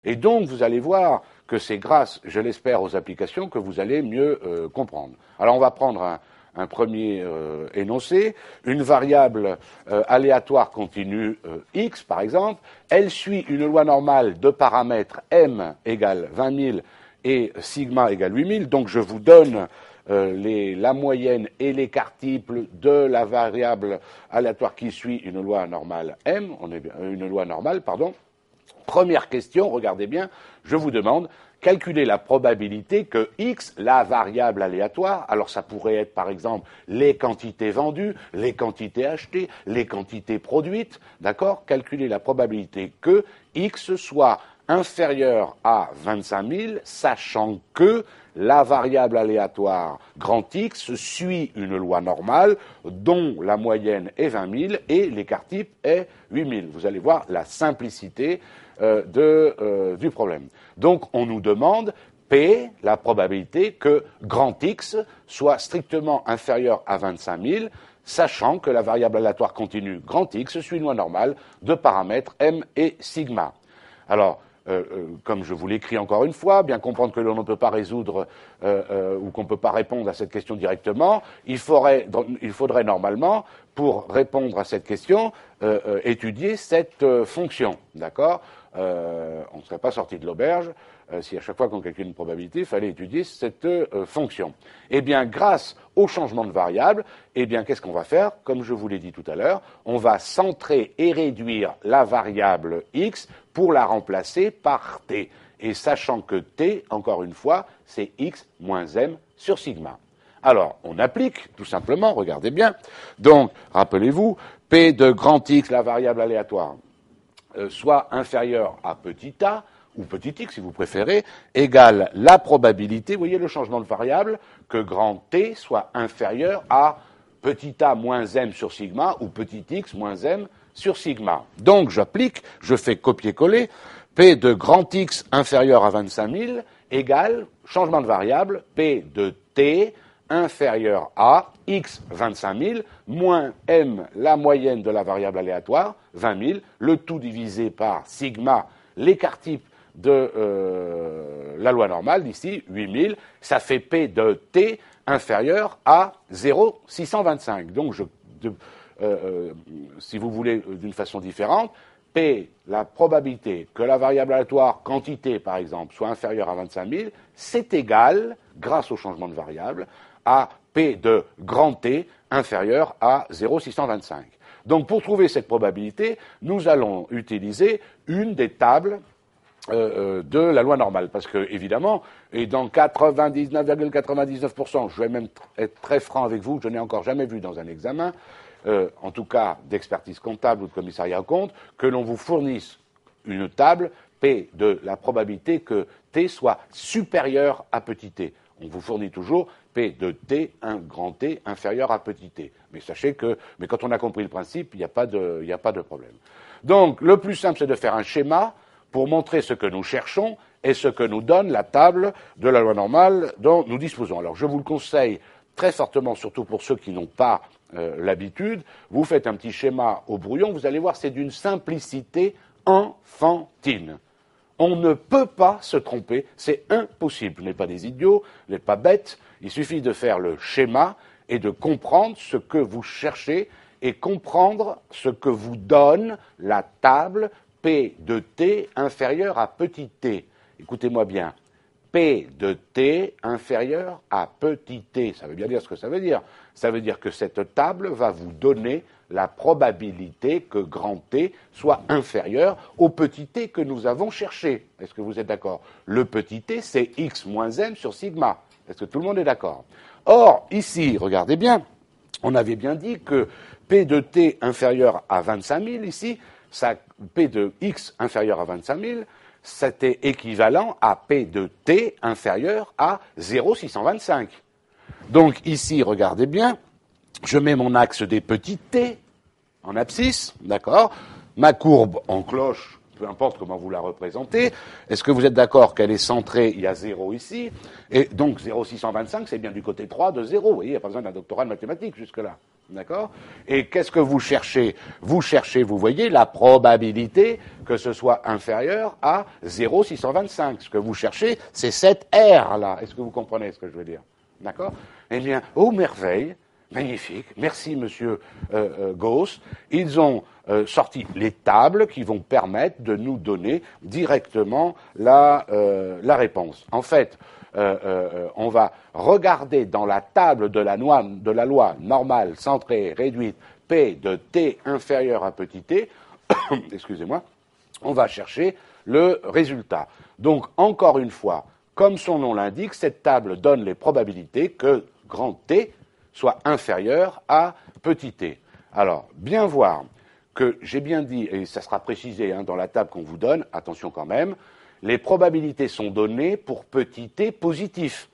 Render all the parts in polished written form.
Et donc, vous allez voir que c'est grâce, je l'espère, aux applications que vous allez mieux comprendre. Alors, on va prendre un premier énoncé. Une variable aléatoire continue x, par exemple, elle suit une loi normale de paramètres m égale 20 000 et sigma égale 8 000. Donc, je vous donne la moyenne et l'écart-type de la variable aléatoire qui suit une loi normale m, une loi normale, pardon. Première question, regardez bien, je vous demande, calculer la probabilité que x, la variable aléatoire, alors ça pourrait être par exemple les quantités vendues, les quantités achetées, les quantités produites, d'accord? Calculer la probabilité que x soit inférieur à 25 000, sachant que la variable aléatoire grand X suit une loi normale dont la moyenne est 20 000 et l'écart-type est 8 000. Vous allez voir la simplicité du problème. Donc on nous demande P, la probabilité que grand X soit strictement inférieur à 25 000, sachant que la variable aléatoire continue grand X suit une loi normale de paramètres M et sigma. Alors, comme je vous l'écris encore une fois, bien comprendre que l'on ne peut pas résoudre ou qu'on ne peut pas répondre à cette question directement, il faudrait normalement, pour répondre à cette question, étudier cette fonction, d'accord? On ne serait pas sorti de l'auberge si à chaque fois qu'on calcule une probabilité, il fallait étudier cette fonction. Eh bien, grâce au changement de variable, eh bien, qu'est-ce qu'on va faire? Comme je vous l'ai dit tout à l'heure, on va centrer et réduire la variable x pour la remplacer par t. Et sachant que t, encore une fois, c'est x moins m sur sigma. Alors, on applique, tout simplement, regardez bien. Donc, rappelez-vous, p de grand X, la variable aléatoire, soit inférieur à petit a, ou petit x si vous préférez, égale la probabilité, vous voyez le changement de variable, que grand T soit inférieur à petit a moins m sur sigma, ou petit x moins m sur sigma. Donc, j'applique, je fais copier-coller, P de grand X inférieur à 25 000 égale, changement de variable, P de T inférieur à x 25 000 moins m, la moyenne de la variable aléatoire, 20 000, le tout divisé par sigma, l'écart-type de la loi normale, d'ici 8 000, ça fait P de T inférieur à 0,625. Donc, si vous voulez d'une façon différente, P, la probabilité que la variable aléatoire quantité, par exemple, soit inférieure à 25 000, c'est égal, grâce au changement de variable, à P de grand T inférieur à 0,625. Donc, pour trouver cette probabilité, nous allons utiliser une des tables de la loi normale. Parce que, évidemment, et dans 99,99%, je vais même être très franc avec vous, je n'ai encore jamais vu dans un examen, en tout cas d'expertise comptable ou de commissariat aux comptes, que l'on vous fournisse une table P de la probabilité que T soit supérieur à petit t. On vous fournit toujours P de T, un grand T inférieur à petit t. Mais sachez que, quand on a compris le principe, il n'y a pas de problème. Donc, le plus simple, c'est de faire un schéma pour montrer ce que nous cherchons et ce que nous donne la table de la loi normale dont nous disposons. Alors, je vous le conseille très fortement, surtout pour ceux qui n'ont pas l'habitude, vous faites un petit schéma au brouillon, vous allez voir, c'est d'une simplicité enfantine. On ne peut pas se tromper, c'est impossible. Vous n'êtes pas des idiots, vous n'êtes pas bêtes, il suffit de faire le schéma et de comprendre ce que vous cherchez et comprendre ce que vous donne la table P de T inférieur à petit t. Écoutez-moi bien. P de T inférieur à petit t. Ça veut bien dire ce que ça veut dire. Ça veut dire que cette table va vous donner la probabilité que grand T soit inférieur au petit t que nous avons cherché. Est-ce que vous êtes d'accord? Le petit t, c'est x moins m sur sigma. Est-ce que tout le monde est d'accord? Or, ici, regardez bien, on avait bien dit que P de T inférieur à 25 000, ici, P de x inférieur à 25 000, c'était équivalent à P de T inférieur à 0,625. Donc ici, regardez bien, je mets mon axe des petits t en abscisse, d'accord? Ma courbe en cloche, peu importe comment vous la représentez. Est-ce que vous êtes d'accord qu'elle est centrée? Il y a 0 ici. Et donc 0,625, c'est bien du côté 3 de 0. Vous voyez, il n'y a pas besoin d'un doctorat de mathématiques jusque-là. D'accord? Et qu'est-ce que vous cherchez? Vous cherchez, vous voyez, la probabilité que ce soit inférieur à 0,625. Ce que vous cherchez, c'est cette R-là. Est-ce que vous comprenez ce que je veux dire? D'accord? Eh bien, oh merveille, magnifique, merci monsieur Gauss, ils ont sorti les tables qui vont permettre de nous donner directement la réponse. En fait, on va regarder dans la table de la loi normale, centrée, réduite, P de t inférieur à petit t, excusez-moi, on va chercher le résultat. Donc, encore une fois, comme son nom l'indique, cette table donne les probabilités que grand T soit inférieur à petit t. Alors, bien voir que j'ai bien dit, et ça sera précisé dans la table qu'on vous donne, attention quand même, les probabilités sont données pour petit t positif.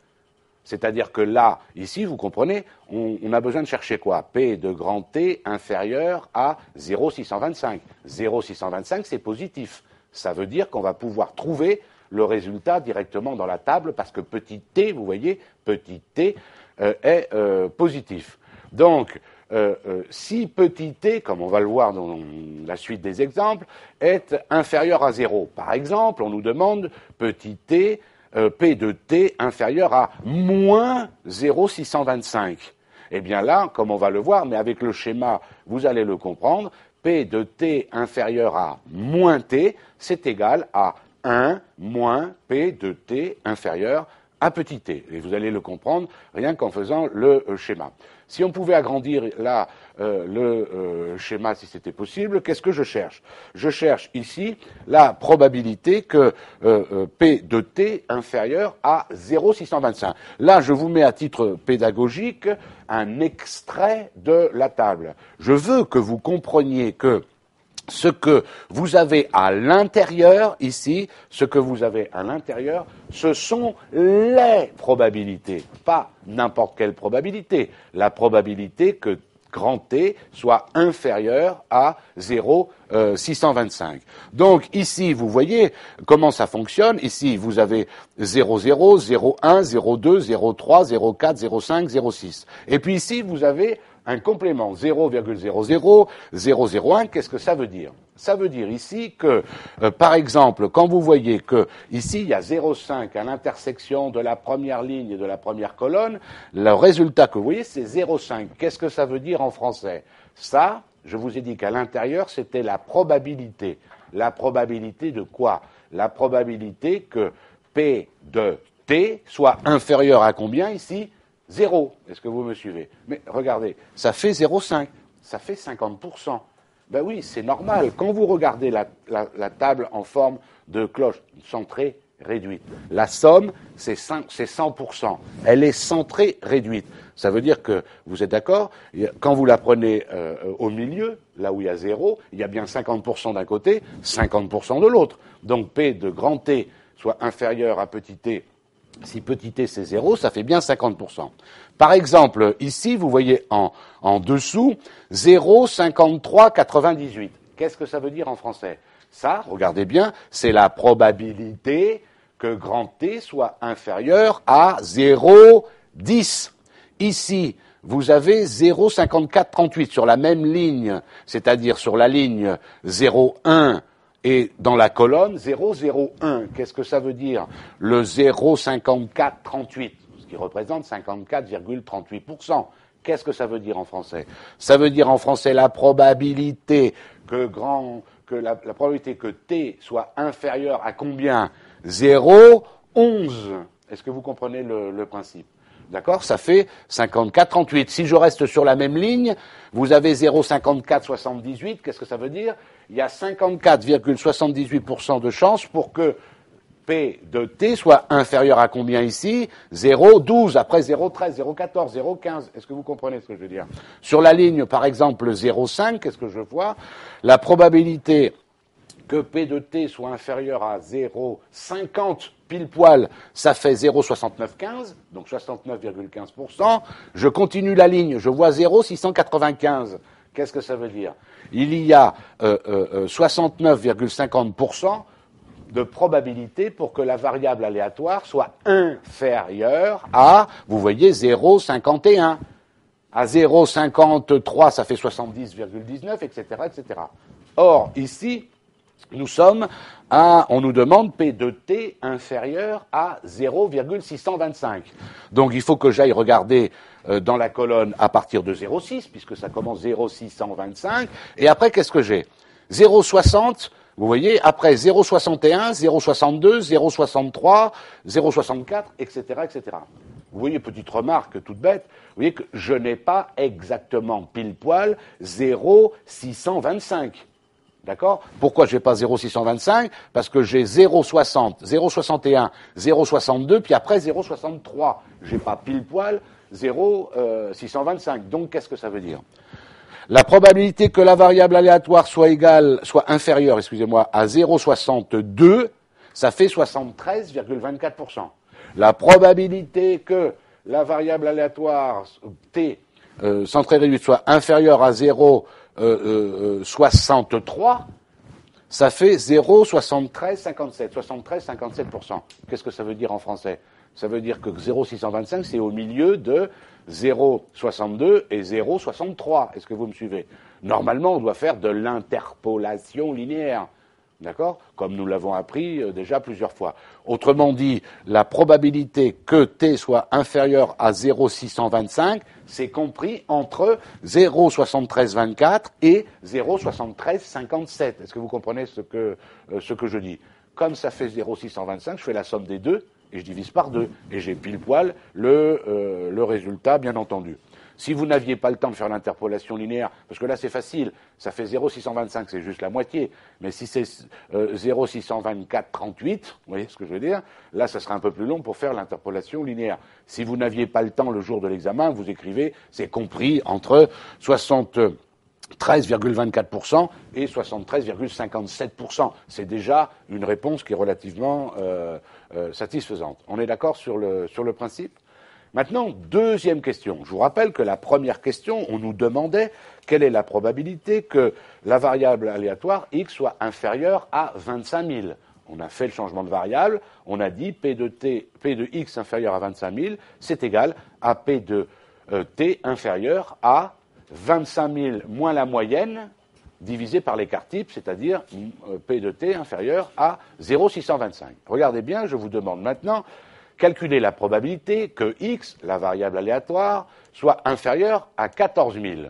C'est-à-dire que là, ici, vous comprenez, on a besoin de chercher quoi? P de grand T inférieur à 0,625. 0,625, c'est positif. Ça veut dire qu'on va pouvoir trouver le résultat directement dans la table parce que petit t, vous voyez, petit t est positif. Donc, si petit t, comme on va le voir dans la suite des exemples, est inférieur à 0, par exemple, on nous demande petit t, P de t inférieur à moins 0,625. Eh bien là, comme on va le voir, mais avec le schéma, vous allez le comprendre, P de t inférieur à moins t, c'est égal à 1 moins P de t inférieur à petit t. Et vous allez le comprendre rien qu'en faisant le schéma. Si on pouvait agrandir là le schéma, si c'était possible, qu'est-ce que je cherche? Je cherche ici la probabilité que P de t inférieur à 0,625. Là, je vous mets à titre pédagogique un extrait de la table. Je veux que vous compreniez que ce que vous avez à l'intérieur, ici, ce que vous avez à l'intérieur, ce sont les probabilités, pas n'importe quelle probabilité. La probabilité que grand T soit inférieur à 0,625. Donc ici, vous voyez comment ça fonctionne. Ici, vous avez 0,0, 0,1, 0,2, 0,3, 0,4, 0,5, 0,6. Et puis ici, vous avez un complément 0,00, 0,01, qu'est-ce que ça veut dire? Ça veut dire ici que, par exemple, quand vous voyez que ici il y a 0,5 à l'intersection de la première ligne et de la première colonne, le résultat que vous voyez c'est 0,5. Qu'est-ce que ça veut dire en français? Ça, je vous ai dit qu'à l'intérieur c'était la probabilité. La probabilité de quoi? La probabilité que P de T soit inférieur à combien ici? 0. Est-ce que vous me suivez? Mais regardez, ça fait 0,5. Ça fait 50%. Ben oui, c'est normal. Quand vous regardez la table en forme de cloche centrée réduite, la somme, c'est 100%. Elle est centrée réduite. Ça veut dire que, vous êtes d'accord, quand vous la prenez au milieu, là où il y a 0, il y a bien 50% d'un côté, 50% de l'autre. Donc P de grand T soit inférieur à petit t, si petit t c'est 0, ça fait bien 50%. Par exemple, ici, vous voyez en dessous, 0,5398. Qu'est-ce que ça veut dire en français? Ça, regardez bien, c'est la probabilité que grand T soit inférieur à 0,10. Ici, vous avez 0,5438 sur la même ligne, c'est-à-dire sur la ligne 0,1 et dans la colonne 0,01. Qu'est-ce que ça veut dire? Le 0,5438, ce qui représente 54,38%. Qu'est-ce que ça veut dire en français? Ça veut dire en français la probabilité que la probabilité que t soit inférieur à combien? 0,11. Est-ce que vous comprenez le principe? D'accord? Ça fait 54,38. Si je reste sur la même ligne, vous avez 0,5478. Qu'est-ce que ça veut dire? Il y a 54,78% de chance pour que P de T soit inférieur à combien ici? 0,12, après 0,13, 0,14, 0,15. Est-ce que vous comprenez ce que je veux dire? Sur la ligne, par exemple, 0,5, qu'est-ce que je vois? La probabilité que P de T soit inférieur à 0,50 pile poil, ça fait 0,6915, donc 69,15%. Je continue la ligne, je vois 0,695. Qu'est-ce que ça veut dire? Il y a 69,50% de probabilité pour que la variable aléatoire soit inférieure à, vous voyez, 0,51. À 0,53, ça fait 70,19, etc., etc. Or, ici, on nous demande P de T inférieur à 0,625. Donc il faut que j'aille regarder dans la colonne à partir de 0,6, puisque ça commence 0,625. Et après, qu'est-ce que j'ai? 0,60, vous voyez, après 0,61, 0,62, 0,63, 0,64, etc., etc. Vous voyez, petite remarque toute bête, vous voyez que je n'ai pas exactement pile poil 0,625. D'accord? Pourquoi je n'ai pas 0,625? Parce que j'ai 0,60, 0,61, 0,62, puis après 0,63. Je n'ai pas pile poil 0,625. Donc, qu'est-ce que ça veut dire? La probabilité que la variable aléatoire soit inférieure, à 0,62, ça fait 73,24%. La probabilité que la variable aléatoire t centrée réduite soit inférieure à 0,63, ça fait 0,7357, 73,57%. Qu'est-ce que ça veut dire en français? Ça veut dire que 0,625, c'est au milieu de 0,62 et 0,63. Est-ce que vous me suivez? Normalement, on doit faire de l'interpolation linéaire. D'accord? Comme nous l'avons appris déjà plusieurs fois. Autrement dit, la probabilité que t soit inférieur à 0,625, c'est compris entre 0,7324 et 0,7357. Est-ce que vous comprenez ce que je dis? Comme ça fait 0,625, je fais la somme des deux et je divise par 2. Et j'ai pile poil le résultat, bien entendu. Si vous n'aviez pas le temps de faire l'interpolation linéaire, parce que là c'est facile, ça fait 0,625, c'est juste la moitié, mais si c'est 0,624,38, vous voyez ce que je veux dire, là ça sera un peu plus long pour faire l'interpolation linéaire. Si vous n'aviez pas le temps le jour de l'examen, vous écrivez, c'est compris entre 73,24% et 73,57%. C'est déjà une réponse qui est relativement satisfaisante. On est d'accord sur le principe? Maintenant, deuxième question. Je vous rappelle que la première question, on nous demandait quelle est la probabilité que la variable aléatoire x soit inférieure à 25 000. On a fait le changement de variable, on a dit P de x inférieur à 25 000, c'est égal à P de t inférieur à 25 000 moins la moyenne divisé par l'écart type, c'est-à-dire P de t inférieur à 0,625. Regardez bien, je vous demande maintenant calculer la probabilité que x, la variable aléatoire, soit inférieure à 14 000.